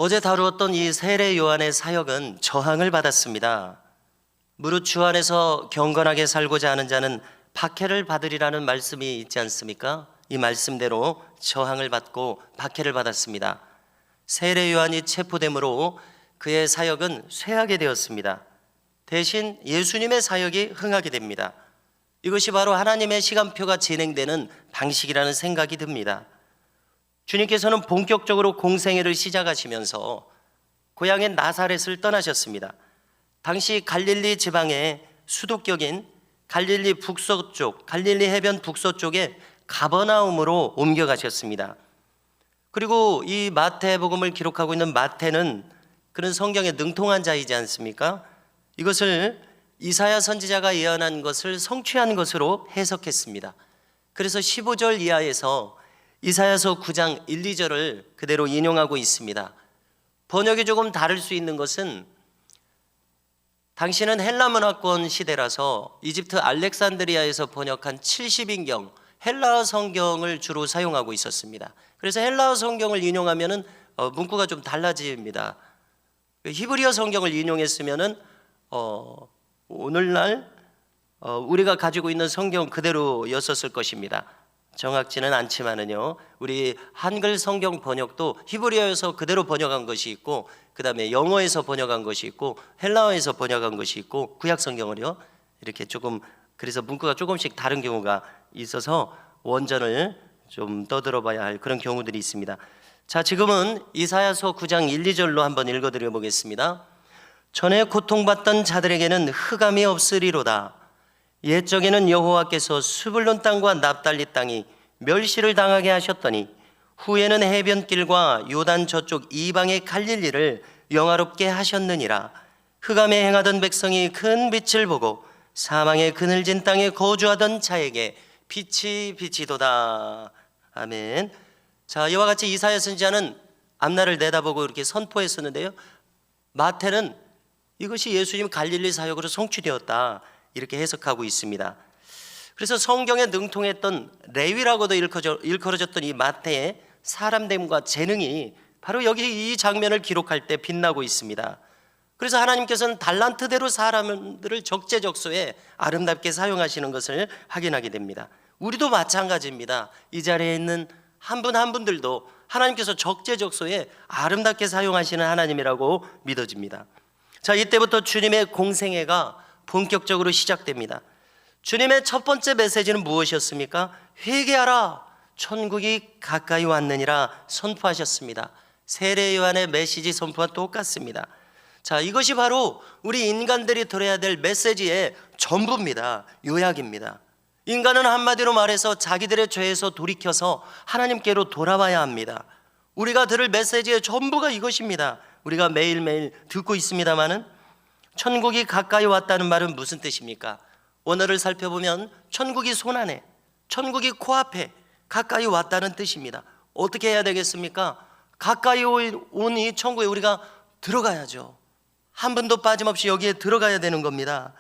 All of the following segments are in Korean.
어제 다루었던 이 세례 요한의 사역은 저항을 받았습니다. 무릇 주 안에서 경건하게 살고자 하는 자는 박해를 받으리라는 말씀이 있지 않습니까? 이 말씀대로 저항을 받고 박해를 받았습니다. 세례 요한이 체포됨으로 그의 사역은 쇠하게 되었습니다. 대신 예수님의 사역이 흥하게 됩니다. 이것이 바로 하나님의 시간표가 진행되는 방식이라는 생각이 듭니다. 주님께서는 본격적으로 공생애를 시작하시면서 고향의 나사렛을 떠나셨습니다. 당시 갈릴리 지방의 수도격인 갈릴리 북서쪽, 갈릴리 해변 북서쪽에 가버나움으로 옮겨가셨습니다. 그리고 이 마태복음을 기록하고 있는 마태는 그런 성경에 능통한 자이지 않습니까? 이것을 이사야 선지자가 예언한 것을 성취한 것으로 해석했습니다. 그래서 15절 이하에서 이사야서 9장 1, 2절을 그대로 인용하고 있습니다. 번역이 조금 다를 수 있는 것은 당시는 헬라 문화권 시대라서 이집트 알렉산드리아에서 번역한 70인경 헬라어 성경을 주로 사용하고 있었습니다. 그래서 헬라어 성경을 인용하면은 문구가 좀 달라집니다. 히브리어 성경을 인용했으면은 오늘날 우리가 가지고 있는 성경 그대로였었을 것입니다. 정확지는 않지만은요, 우리 한글 성경 번역도 히브리어에서 그대로 번역한 것이 있고, 그 다음에 영어에서 번역한 것이 있고, 헬라어에서 번역한 것이 있고, 구약 성경을요 이렇게 조금, 그래서 문구가 조금씩 다른 경우가 있어서 원전을 좀 떠들어봐야 할 그런 경우들이 있습니다. 자, 지금은 이사야서 9장 1, 2절로 한번 읽어드려 보겠습니다. 전에 고통받던 자들에게는 흑암이 없으리로다. 옛적에는 여호와께서 스불론 땅과 납달리 땅이 멸시를 당하게 하셨더니 후에는 해변길과 요단 저쪽 이방의 갈릴리를 영화롭게 하셨느니라. 흑암에 행하던 백성이 큰 빛을 보고 사망의 그늘진 땅에 거주하던 자에게 빛이 비치도다. 아멘. 자, 이와 같이 이사야 선지자는 앞날을 내다보고 이렇게 선포했었는데요, 마태는 이것이 예수님 갈릴리 사역으로 성취되었다 이렇게 해석하고 있습니다. 그래서 성경에 능통했던 레위라고도 일컬어졌던 이 마태의 사람됨과 재능이 바로 여기 이 장면을 기록할 때 빛나고 있습니다. 그래서 하나님께서는 달란트대로 사람들을 적재적소에 아름답게 사용하시는 것을 확인하게 됩니다. 우리도 마찬가지입니다. 이 자리에 있는 한 분 한 분들도 하나님께서 적재적소에 아름답게 사용하시는 하나님이라고 믿어집니다. 자, 이때부터 주님의 공생애가 본격적으로 시작됩니다. 주님의 첫 번째 메시지는 무엇이었습니까? 회개하라, 천국이 가까이 왔느니라 선포하셨습니다. 세례 요한의 메시지 선포와 똑같습니다. 자, 이것이 바로 우리 인간들이 들어야 될 메시지의 전부입니다. 요약입니다. 인간은 한마디로 말해서 자기들의 죄에서 돌이켜서 하나님께로 돌아와야 합니다. 우리가 들을 메시지의 전부가 이것입니다. 우리가 매일매일 듣고 있습니다마는 천국이 가까이 왔다는 말은 무슨 뜻입니까? 원어를 살펴보면 천국이 손안에, 천국이 코앞에 가까이 왔다는 뜻입니다. 어떻게 해야 되겠습니까? 가까이 온 이 천국에 우리가 들어가야죠. 한 분도 빠짐없이 여기에 들어가야 되는 겁니다.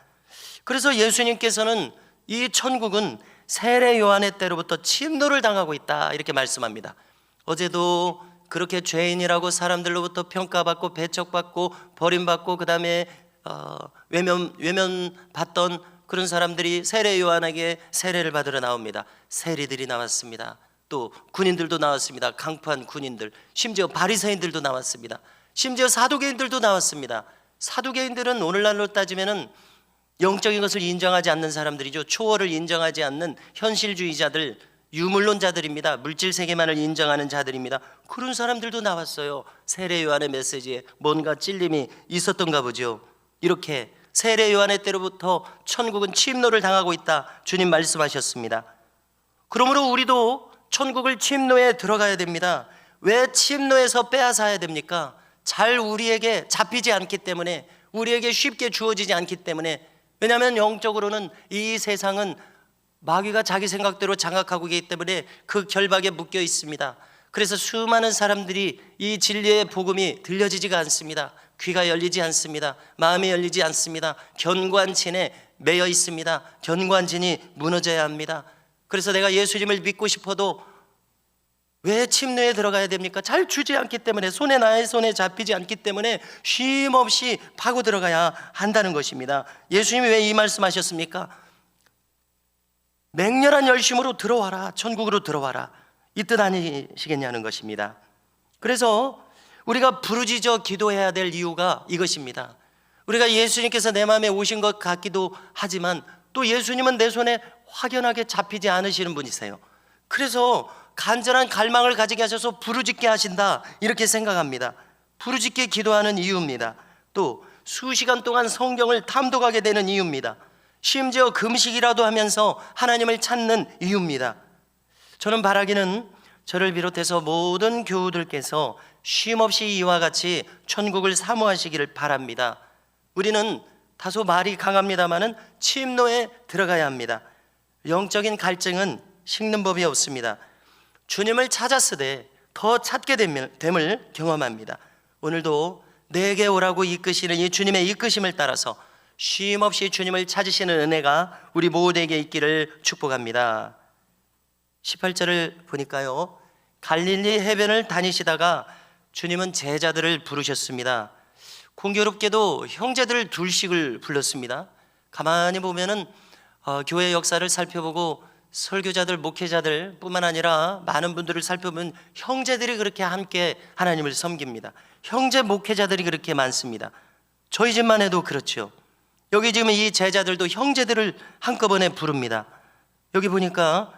그래서 예수님께서는 이 천국은 세례 요한의 때로부터 침노를 당하고 있다 이렇게 말씀합니다. 어제도 그렇게 죄인이라고 사람들로부터 평가받고 배척받고 버림받고 그 다음에 외면받던 그런 사람들이 세례 요한에게 세례를 받으러 나옵니다. 세리들이 나왔습니다. 또 군인들도 나왔습니다. 강포한 군인들, 심지어 바리새인들도 나왔습니다. 심지어 사두개인들도 나왔습니다. 사두개인들은 오늘날로 따지면은 영적인 것을 인정하지 않는 사람들이죠. 초월을 인정하지 않는 현실주의자들, 유물론자들입니다. 물질 세계만을 인정하는 자들입니다. 그런 사람들도 나왔어요. 세례 요한의 메시지에 뭔가 찔림이 있었던가 보죠. 이렇게 세례 요한의 때로부터 천국은 침노를 당하고 있다 주님 말씀하셨습니다. 그러므로 우리도 천국을 침노에 들어가야 됩니다. 왜 침노에서 빼앗아야 됩니까? 잘 우리에게 잡히지 않기 때문에, 우리에게 쉽게 주어지지 않기 때문에. 왜냐하면 영적으로는 이 세상은 마귀가 자기 생각대로 장악하고 있기 때문에 그 결박에 묶여 있습니다. 그래서 수많은 사람들이 이 진리의 복음이 들려지지가 않습니다. 귀가 열리지 않습니다. 마음이 열리지 않습니다. 견고한 진에 매여 있습니다. 견고한 진이 무너져야 합니다. 그래서 내가 예수님을 믿고 싶어도 왜 침노에 들어가야 됩니까? 잘 주지 않기 때문에, 나의 손에 잡히지 않기 때문에 쉼 없이 파고 들어가야 한다는 것입니다. 예수님이 왜 이 말씀하셨습니까? 맹렬한 열심으로 들어와라, 천국으로 들어와라, 이 뜻 아니시겠냐는 것입니다. 그래서 우리가 부르짖어 기도해야 될 이유가 이것입니다. 우리가 예수님께서 내 마음에 오신 것 같기도 하지만 또 예수님은 내 손에 확연하게 잡히지 않으시는 분이세요. 그래서 간절한 갈망을 가지게 하셔서 부르짖게 하신다, 이렇게 생각합니다. 부르짖게 기도하는 이유입니다. 또 수시간 동안 성경을 탐독하게 되는 이유입니다. 심지어 금식이라도 하면서 하나님을 찾는 이유입니다. 저는 바라기는 저를 비롯해서 모든 교우들께서 쉼없이 이와 같이 천국을 사모하시기를 바랍니다. 우리는 다소 말이 강합니다마는 침노에 들어가야 합니다. 영적인 갈증은 식는 법이 없습니다. 주님을 찾았으되 더 찾게 됨을 경험합니다. 오늘도 내게 오라고 이끄시는 이 주님의 이끄심을 따라서 쉼없이 주님을 찾으시는 은혜가 우리 모두에게 있기를 축복합니다. 18절을 보니까요, 갈릴리 해변을 다니시다가 주님은 제자들을 부르셨습니다. 공교롭게도 형제들 둘씩을 불렀습니다. 가만히 보면은 교회 역사를 살펴보고 설교자들, 목회자들 뿐만 아니라 많은 분들을 살펴보면 형제들이 그렇게 함께 하나님을 섬깁니다. 형제 목회자들이 그렇게 많습니다. 저희 집만 해도 그렇죠. 여기 지금 이 제자들도 형제들을 한꺼번에 부릅니다. 여기 보니까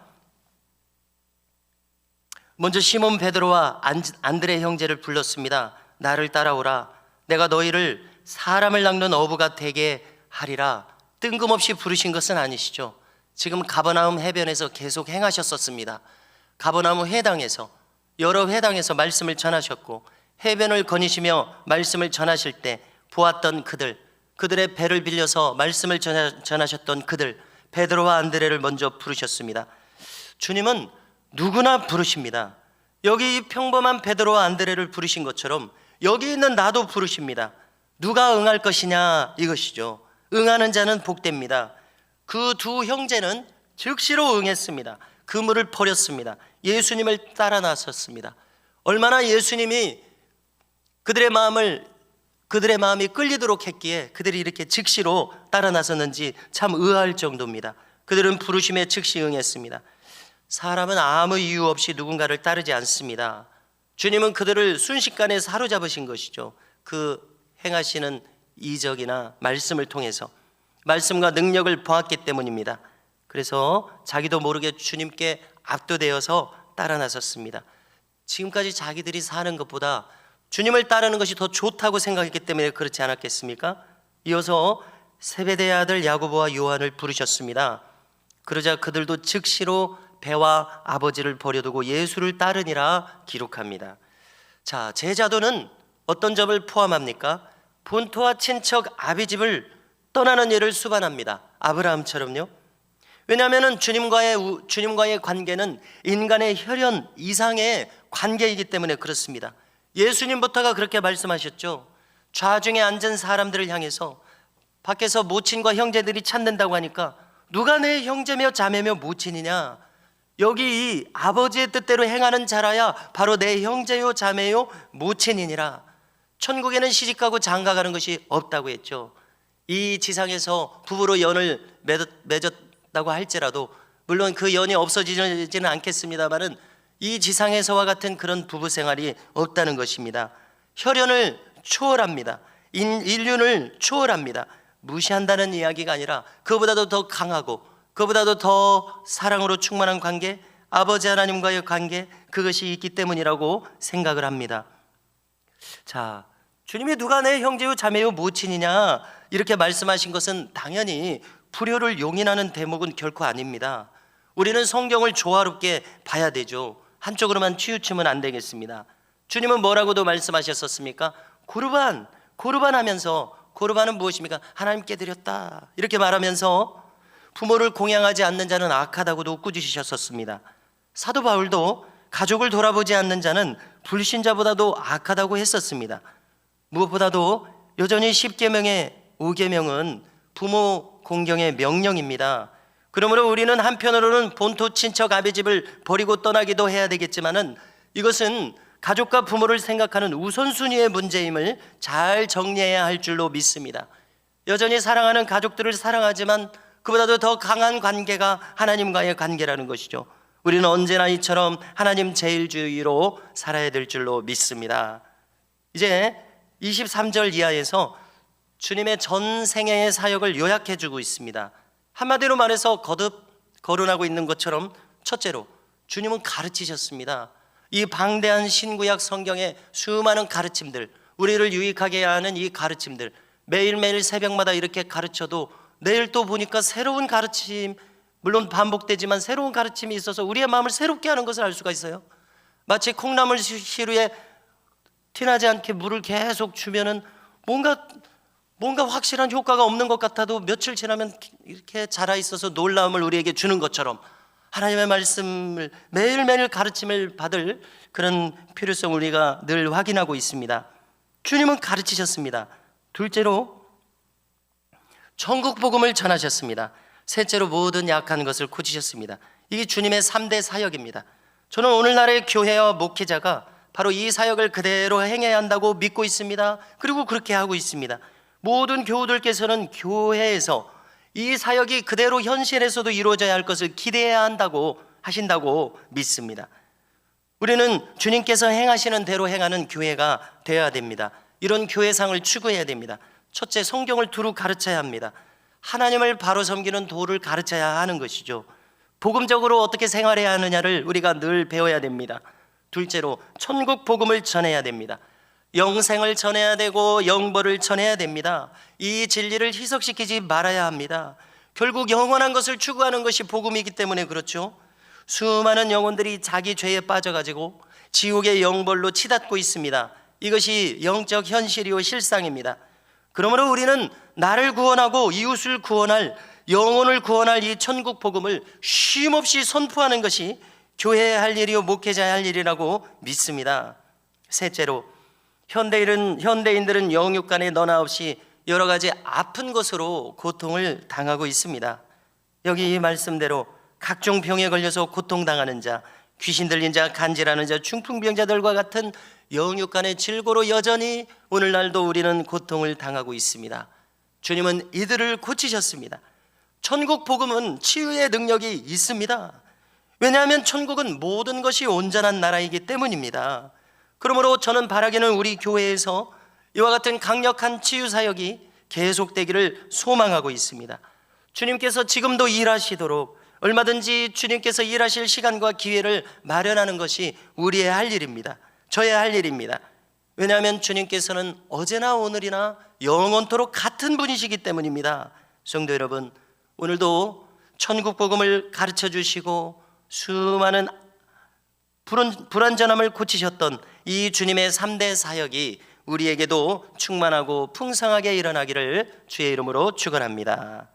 먼저 시몬 베드로와 안드레 형제를 불렀습니다. 나를 따라오라. 내가 너희를 사람을 낚는 어부가 되게 하리라. 뜬금없이 부르신 것은 아니시죠. 지금 가버나움 해변에서 계속 행하셨었습니다. 가버나움 회당에서, 여러 회당에서 말씀을 전하셨고, 해변을 거니시며 말씀을 전하실 때 보았던 그들의 배를 빌려서 말씀을 전하셨던 그들, 베드로와 안드레를 먼저 부르셨습니다. 주님은 누구나 부르십니다. 여기 평범한 베드로와 안드레를 부르신 것처럼 여기 있는 나도 부르십니다. 누가 응할 것이냐, 이것이죠. 응하는 자는 복됩니다. 그 두 형제는 즉시로 응했습니다. 그물을 버렸습니다. 예수님을 따라 나섰습니다. 얼마나 예수님이 그들의 마음이 끌리도록 했기에 그들이 이렇게 즉시로 따라 나섰는지 참 의아할 정도입니다. 그들은 부르심에 즉시 응했습니다. 사람은 아무 이유 없이 누군가를 따르지 않습니다. 주님은 그들을 순식간에 사로잡으신 것이죠. 그 행하시는 이적이나 말씀을 통해서 말씀과 능력을 보았기 때문입니다. 그래서 자기도 모르게 주님께 압도되어서 따라 나섰습니다. 지금까지 자기들이 사는 것보다 주님을 따르는 것이 더 좋다고 생각했기 때문에 그렇지 않았겠습니까? 이어서 세베대의 아들 야고보와 요한을 부르셨습니다. 그러자 그들도 즉시로 배와 아버지를 버려두고 예수를 따르니라 기록합니다. 자, 제자도는 어떤 점을 포함합니까? 본토와 친척 아비집을 떠나는 일을 수반합니다. 아브라함처럼요. 왜냐하면 주님과의 관계는 인간의 혈연 이상의 관계이기 때문에 그렇습니다. 예수님부터가 그렇게 말씀하셨죠. 좌중에 앉은 사람들을 향해서 밖에서 모친과 형제들이 찾는다고 하니까 누가 내 형제며 자매며 모친이냐? 여기 이 아버지의 뜻대로 행하는 자라야 바로 내 형제요 자매요 모친이니라. 천국에는 시집가고 장가가는 것이 없다고 했죠. 이 지상에서 부부로 연을 맺었다고 할지라도 물론 그 연이 없어지지는 않겠습니다만은 이 지상에서와 같은 그런 부부 생활이 없다는 것입니다. 혈연을 초월합니다. 인륜을 초월합니다. 무시한다는 이야기가 아니라 그보다도 더 강하고 그보다도 더 사랑으로 충만한 관계, 아버지 하나님과의 관계, 그것이 있기 때문이라고 생각을 합니다. 자, 주님이 누가 내 형제요 자매요 모친이냐 이렇게 말씀하신 것은 당연히 불효를 용인하는 대목은 결코 아닙니다. 우리는 성경을 조화롭게 봐야 되죠. 한쪽으로만 치우치면 안 되겠습니다. 주님은 뭐라고도 말씀하셨었습니까? 고르반 하면서, 고르반은 무엇입니까? 하나님께 드렸다 이렇게 말하면서 부모를 공양하지 않는 자는 악하다고도 꾸짖으셨었습니다. 사도 바울도 가족을 돌아보지 않는 자는 불신자보다도 악하다고 했었습니다. 무엇보다도 여전히 10계명의 5계명은 부모 공경의 명령입니다. 그러므로 우리는 한편으로는 본토 친척 아비집을 버리고 떠나기도 해야 되겠지만은 이것은 가족과 부모를 생각하는 우선순위의 문제임을 잘 정리해야 할 줄로 믿습니다. 여전히 사랑하는 가족들을 사랑하지만 그보다도 더 강한 관계가 하나님과의 관계라는 것이죠. 우리는 언제나 이처럼 하나님 제일주의로 살아야 될 줄로 믿습니다. 이제 23절 이하에서 주님의 전 생애의 사역을 요약해 주고 있습니다. 한마디로 말해서 거듭 거론하고 있는 것처럼 첫째로 주님은 가르치셨습니다. 이 방대한 신구약 성경의 수많은 가르침들, 우리를 유익하게 하는 이 가르침들, 매일매일 새벽마다 이렇게 가르쳐도 내일 또 보니까 새로운 가르침, 물론 반복되지만 새로운 가르침이 있어서 우리의 마음을 새롭게 하는 것을 알 수가 있어요. 마치 콩나물 시루에 티나지 않게 물을 계속 주면은 뭔가 확실한 효과가 없는 것 같아도 며칠 지나면 이렇게 자라 있어서 놀라움을 우리에게 주는 것처럼 하나님의 말씀을 매일매일 가르침을 받을 그런 필요성을 우리가 늘 확인하고 있습니다. 주님은 가르치셨습니다. 둘째로 천국 복음을 전하셨습니다. 셋째로 모든 약한 것을 고치셨습니다. 이게 주님의 3대 사역입니다. 저는 오늘날의 교회와 목회자가 바로 이 사역을 그대로 행해야 한다고 믿고 있습니다. 그리고 그렇게 하고 있습니다. 모든 교우들께서는 교회에서 이 사역이 그대로 현실에서도 이루어져야 할 것을 기대해야 하신다고 믿습니다. 우리는 주님께서 행하시는 대로 행하는 교회가 되어야 됩니다. 이런 교회상을 추구해야 됩니다. 첫째, 성경을 두루 가르쳐야 합니다. 하나님을 바로 섬기는 도를 가르쳐야 하는 것이죠. 복음적으로 어떻게 생활해야 하느냐를 우리가 늘 배워야 됩니다. 둘째로 천국 복음을 전해야 됩니다. 영생을 전해야 되고 영벌을 전해야 됩니다. 이 진리를 희석시키지 말아야 합니다. 결국 영원한 것을 추구하는 것이 복음이기 때문에 그렇죠. 수많은 영혼들이 자기 죄에 빠져가지고 지옥의 영벌로 치닫고 있습니다. 이것이 영적 현실이요 실상입니다. 그러므로 우리는 나를 구원하고 이웃을 구원할, 영혼을 구원할 이 천국 복음을 쉼없이 선포하는 것이 교회의 할 일이요 목회자의 할 일이라고 믿습니다. 셋째로 현대인들은 영육간의 너나 없이 여러 가지 아픈 것으로 고통을 당하고 있습니다. 여기 이 말씀대로 각종 병에 걸려서 고통당하는 자, 귀신 들린 자, 간질하는 자, 중풍병자들과 같은 영육간의 질고로 여전히 오늘날도 우리는 고통을 당하고 있습니다. 주님은 이들을 고치셨습니다. 천국 복음은 치유의 능력이 있습니다. 왜냐하면 천국은 모든 것이 온전한 나라이기 때문입니다. 그러므로 저는 바라기는 우리 교회에서 이와 같은 강력한 치유 사역이 계속되기를 소망하고 있습니다. 주님께서 지금도 일하시도록 얼마든지 주님께서 일하실 시간과 기회를 마련하는 것이 우리의 할 일입니다. 저의 할 일입니다. 왜냐하면 주님께서는 어제나 오늘이나 영원토록 같은 분이시기 때문입니다. 성도 여러분, 오늘도 천국 복음을 가르쳐 주시고 수많은 불완전함을 고치셨던 이 주님의 3대 사역이 우리에게도 충만하고 풍성하게 일어나기를 주의 이름으로 축원합니다.